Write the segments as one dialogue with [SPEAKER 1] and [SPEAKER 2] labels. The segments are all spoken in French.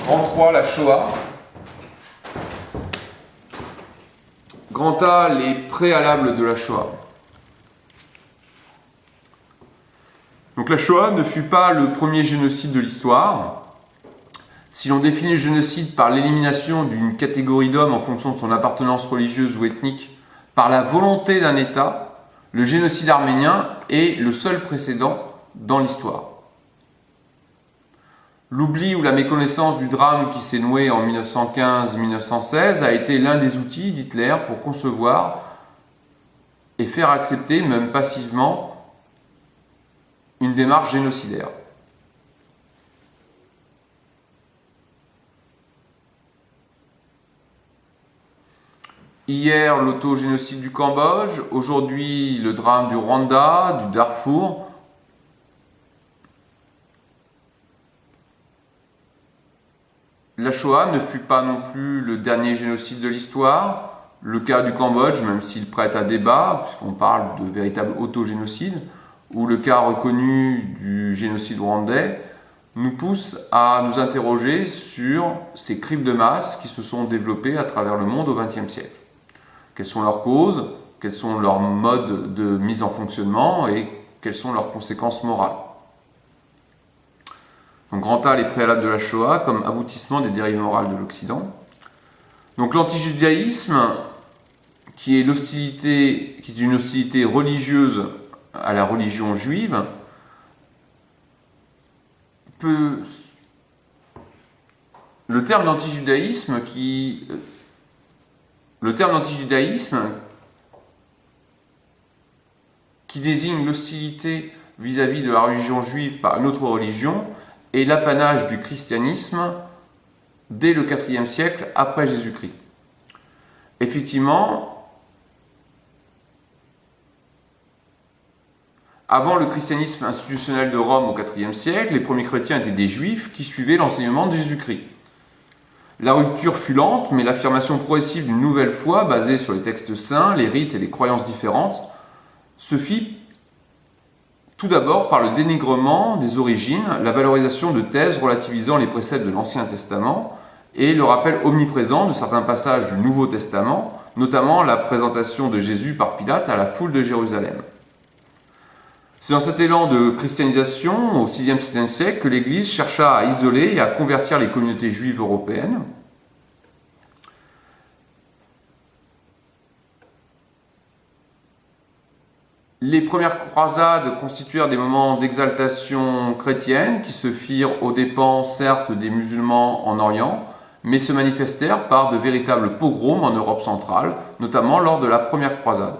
[SPEAKER 1] Grand 3, la Shoah. Grand A, les préalables de la Shoah. Donc la Shoah ne fut pas le premier génocide de l'histoire. Si l'on définit le génocide par l'élimination d'une catégorie d'hommes en fonction de son appartenance religieuse ou ethnique par la volonté d'un État, le génocide arménien est le seul précédent dans l'histoire. L'oubli ou la méconnaissance du drame qui s'est noué en 1915-1916 a été l'un des outils d'Hitler pour concevoir et faire accepter, même passivement, une démarche génocidaire. Hier, l'autogénocide du Cambodge, aujourd'hui, le drame du Rwanda, du Darfour. La Shoah ne fut pas non plus le dernier génocide de l'histoire. Le cas du Cambodge, même s'il prête à débat, puisqu'on parle de véritable autogénocide, ou le cas reconnu du génocide rwandais, nous pousse à nous interroger sur ces crimes de masse qui se sont développés à travers le monde au XXe siècle. Quelles sont leurs causes, quels sont leurs modes de mise en fonctionnement et quelles sont leurs conséquences morales. Donc, grand A, les préalables de la Shoah comme aboutissement des dérives morales de l'Occident. Donc l'antijudaïsme, qui est une hostilité religieuse à la religion juive, le terme d'antijudaïsme qui désigne l'hostilité vis-à-vis de la religion juive par une autre religion est l'apanage du christianisme dès le IVe siècle après Jésus-Christ. Effectivement, avant le christianisme institutionnel de Rome au IVe siècle, les premiers chrétiens étaient des juifs qui suivaient l'enseignement de Jésus-Christ. La rupture fut lente, mais l'affirmation progressive d'une nouvelle foi basée sur les textes saints, les rites et les croyances différentes se fit tout d'abord par le dénigrement des origines, la valorisation de thèses relativisant les préceptes de l'Ancien Testament et le rappel omniprésent de certains passages du Nouveau Testament, notamment la présentation de Jésus par Pilate à la foule de Jérusalem. C'est dans cet élan de christianisation au VIe-VIIe siècle que l'Église chercha à isoler et à convertir les communautés juives européennes. Les premières croisades constituèrent des moments d'exaltation chrétienne qui se firent aux dépens, certes, des musulmans en Orient, mais se manifestèrent par de véritables pogroms en Europe centrale, notamment lors de la première croisade.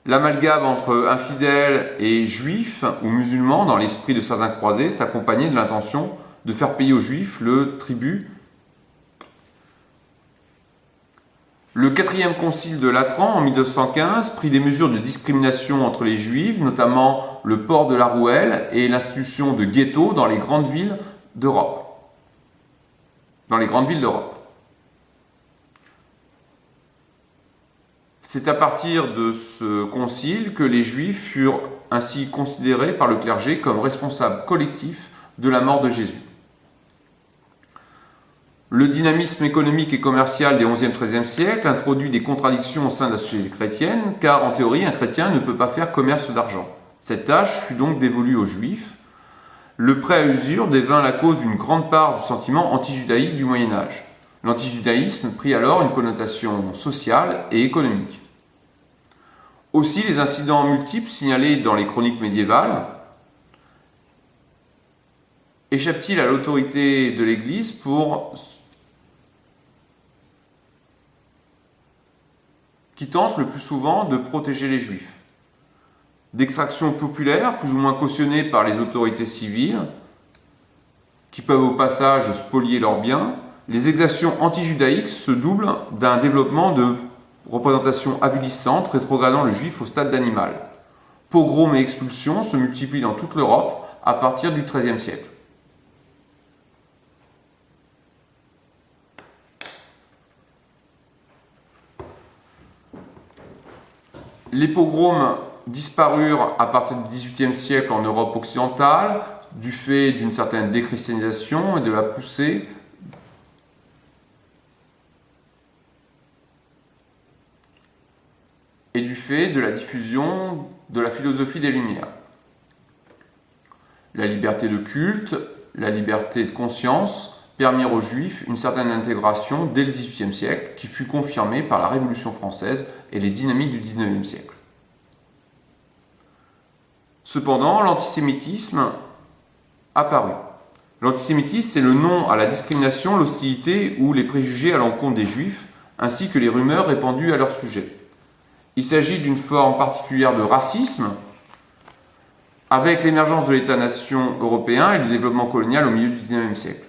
[SPEAKER 1] L'amalgame entre infidèles et juifs ou musulmans dans l'esprit de certains croisés s'est accompagné de l'intention de faire payer aux juifs le tribut. Le quatrième concile de Latran, en 1915, prit des mesures de discrimination entre les juifs, notamment le port de la rouelle et l'institution de ghettos dans les grandes villes d'Europe. C'est à partir de ce concile que les Juifs furent ainsi considérés par le clergé comme responsables collectifs de la mort de Jésus. Le dynamisme économique et commercial des XIe et XIIIe siècles introduit des contradictions au sein de la société chrétienne, car en théorie, un chrétien ne peut pas faire commerce d'argent. Cette tâche fut donc dévolue aux Juifs. Le prêt à usure devint la cause d'une grande part du sentiment antijudaïque du Moyen-Âge. L'antijudaïsme prit alors une connotation sociale et économique. Aussi, les incidents multiples signalés dans les chroniques médiévales échappent-ils à l'autorité de l'Église qui tente le plus souvent de protéger les Juifs. D'extraction populaire, plus ou moins cautionnée par les autorités civiles, qui peuvent au passage spolier leurs biens, les exactions anti-judaïques se doublent d'un développement de représentations avilissantes rétrogradant le juif au stade d'animal. Pogroms et expulsions se multiplient dans toute l'Europe à partir du XIIIe siècle. Les pogroms disparurent à partir du XVIIIe siècle en Europe occidentale, du fait d'une certaine déchristianisation et de la poussée et du fait de la diffusion de la philosophie des Lumières. La liberté de culte, la liberté de conscience permirent aux Juifs une certaine intégration dès le XVIIIe siècle, qui fut confirmée par la Révolution française et les dynamiques du XIXe siècle. Cependant, l'antisémitisme apparut. L'antisémitisme, c'est le nom à la discrimination, l'hostilité ou les préjugés à l'encontre des Juifs, ainsi que les rumeurs répandues à leur sujet. Il s'agit d'une forme particulière de racisme, avec l'émergence de l'État-nation européen et le développement colonial au milieu du XIXe siècle.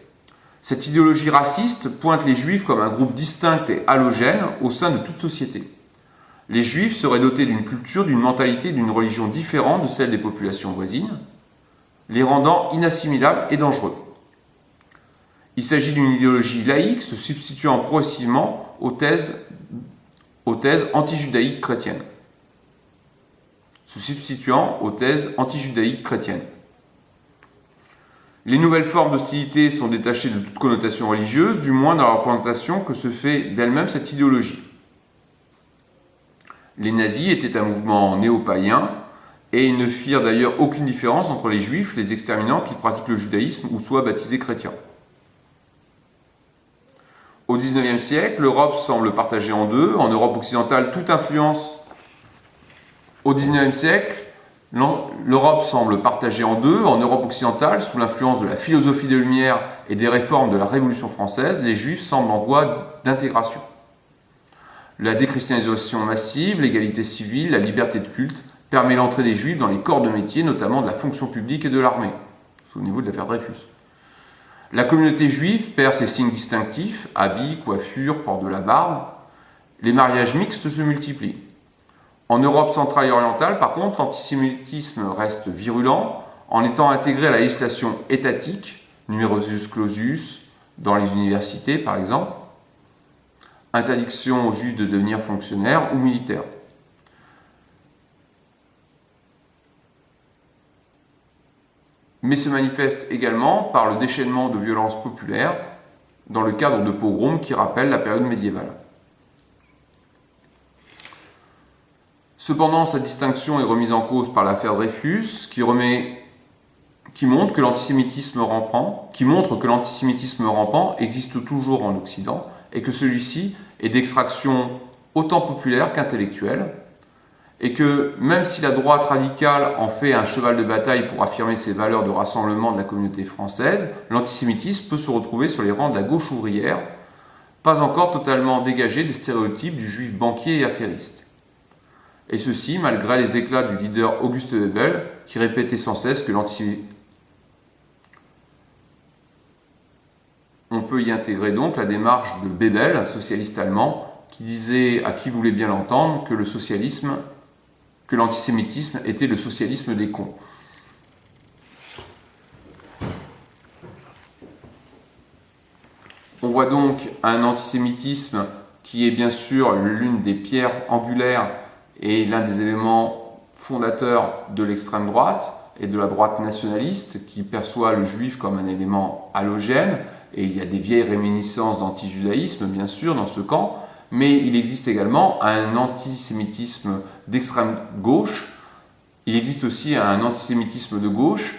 [SPEAKER 1] Cette idéologie raciste pointe les Juifs comme un groupe distinct et halogène au sein de toute société. Les Juifs seraient dotés d'une culture, d'une mentalité, d'une religion différente de celle des populations voisines, les rendant inassimilables et dangereux. Il s'agit d'une idéologie laïque se substituant progressivement aux thèses anti-judaïques chrétiennes. Les nouvelles formes d'hostilité sont détachées de toute connotation religieuse, du moins dans la représentation que se fait d'elle-même cette idéologie. Les nazis étaient un mouvement néo-païen et ils ne firent d'ailleurs aucune différence entre les juifs, les exterminants qui pratiquent le judaïsme ou soient baptisés chrétiens. Au XIXe siècle, l'Europe semble partagée en deux. En Europe occidentale, toute influence. Au XIXe siècle, l'Europe semble partagée en deux. En Europe occidentale, sous l'influence de la philosophie des Lumières et des réformes de la Révolution française, les Juifs semblent en voie d'intégration. La déchristianisation massive, l'égalité civile, la liberté de culte permet l'entrée des Juifs dans les corps de métier, notamment de la fonction publique et de l'armée. Souvenez-vous de l'affaire Dreyfus. La communauté juive perd ses signes distinctifs, habits, coiffures, port de la barbe. Les mariages mixtes se multiplient. En Europe centrale et orientale, par contre, l'antisémitisme reste virulent en étant intégré à la législation étatique, numerus clausus, dans les universités par exemple, interdiction aux juifs de devenir fonctionnaires ou militaires. Mais se manifeste également par le déchaînement de violences populaires dans le cadre de pogroms qui rappellent la période médiévale. Cependant, cette distinction est remise en cause par l'affaire Dreyfus, qui montre que l'antisémitisme rampant existe toujours en Occident et que celui-ci est d'extraction autant populaire qu'intellectuelle, et que même si la droite radicale en fait un cheval de bataille pour affirmer ses valeurs de rassemblement de la communauté française, l'antisémitisme peut se retrouver sur les rangs de la gauche ouvrière, pas encore totalement dégagé des stéréotypes du juif banquier et affairiste. Et ceci malgré les éclats du leader Auguste Bebel, qui répétait sans cesse que l'antisémitisme... On peut y intégrer donc la démarche de Bebel, un socialiste allemand, qui disait, à qui voulait bien l'entendre, que l'antisémitisme était le socialisme des cons. On voit donc un antisémitisme qui est bien sûr l'une des pierres angulaires et l'un des éléments fondateurs de l'extrême droite et de la droite nationaliste qui perçoit le juif comme un élément halogène, et il y a des vieilles réminiscences d'antijudaïsme bien sûr dans ce camp, mais il existe également un antisémitisme d'extrême gauche, il existe aussi un antisémitisme de gauche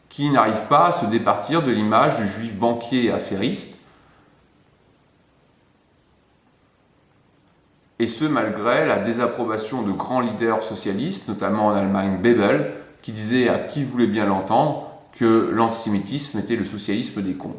[SPEAKER 1] qui n'arrive pas à se départir de l'image du juif banquier et affairiste, et ce malgré la désapprobation de grands leaders socialistes, notamment en Allemagne Bebel, qui disait à qui voulait bien l'entendre que l'antisémitisme était le socialisme des cons.